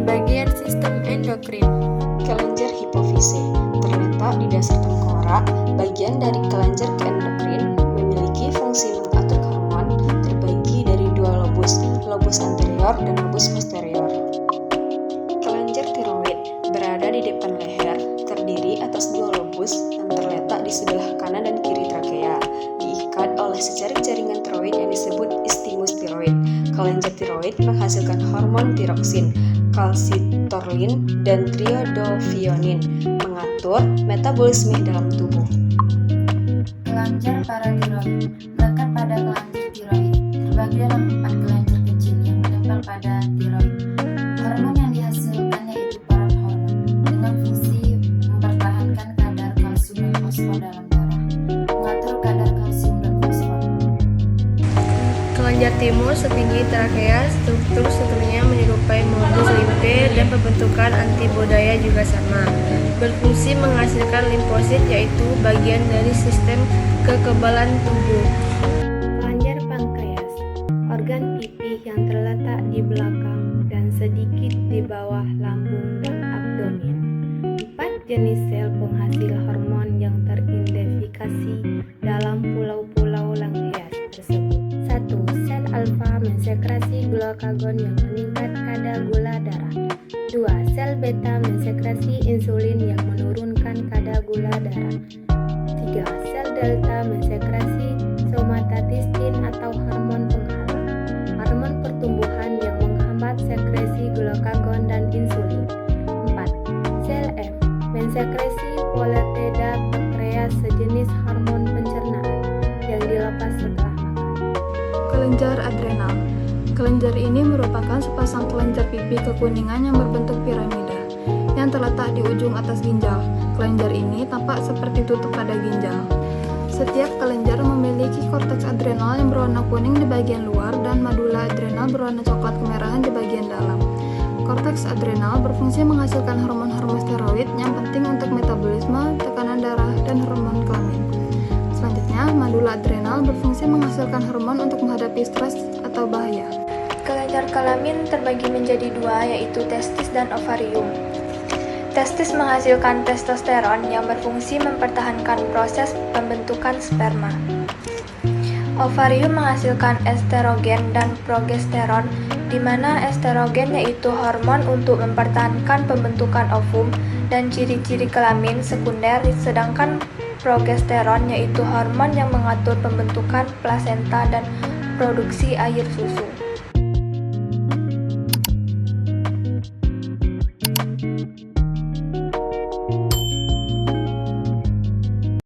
bagian sistem endokrin. Kelenjar hipofise terletak di dasar tengkorak. Bagian dari kelenjar endokrin memiliki fungsi mengatur hormon, terbagi dari dua lobus, lobus anterior dan lobus posterior. Kelenjar tiroid berada di depan leher, terdiri atas dua lobus yang terletak di sebelah kanan dan kiri trakea, diikat oleh sejaring jaringan tiroid yang disebut istimus tiroid. Kelenjar tiroid menghasilkan hormon tiroksin, kalsitorlin, dan triiodopionin, mengatur metabolisme dalam tubuh. Kelenjar paratiroid melekat pada kelenjar tiroid, terbagi dalam 4 kelenjar kecil yang menempel pada tiroid. Hormon yang dihasilkan yaitu parathormon, dengan fungsi mempertahankan kadar kalsium dan fosfor dalam darah, mengatur kadar kalsium dan fosfor. Kelenjar timur setinggi trakea, strukturnya menyerupai modus limfe dan pembentukan antibodaya juga sama. Berfungsi menghasilkan limfosit, yaitu bagian dari sistem kekebalan tubuh. Kelenjar pankreas, organ pipih yang terletak di belakang dan sedikit di bawah lambung dan abdomen. 4 jenis sel penghasil hormon yang teridentifikasi dalam pulau-pulau Langeus tersebut. 1. Sel alfa mensekresi glukagon yang meningkat kadar gula darah. 2. Sel beta mensekresi insulin yang menurunkan kadar gula darah. 3. Sel delta mensekresi somatostatin atau hormon penghalang, hormon pertumbuhan yang menghambat sekresi glukagon dan insulin. 4. Sel F mensekresi poletida pankreas, sejenis hormon pencernaan yang dilepas setelah makan. Kelenjar adrenal. Kelenjar ini merupakan sepasang kelenjar pipih kekuningan yang berbentuk piramida yang terletak di ujung atas ginjal. Kelenjar ini tampak seperti tutup pada ginjal. Setiap kelenjar memiliki korteks adrenal yang berwarna kuning di bagian luar dan medula adrenal berwarna coklat kemerahan di bagian dalam. Korteks adrenal berfungsi menghasilkan hormon-hormon steroid yang penting untuk metabolisme, tekanan darah, dan hormon kelamin. Selanjutnya, medula adrenal berfungsi menghasilkan hormon untuk menghadapi stres atau bahaya. Kelenjar kelamin terbagi menjadi dua, yaitu testis dan ovarium. Testis menghasilkan testosteron yang berfungsi mempertahankan proses pembentukan sperma. Ovarium menghasilkan estrogen dan progesteron, di mana estrogen yaitu hormon untuk mempertahankan pembentukan ovum dan ciri-ciri kelamin sekunder, sedangkan progesteron yaitu hormon yang mengatur pembentukan plasenta dan produksi air susu.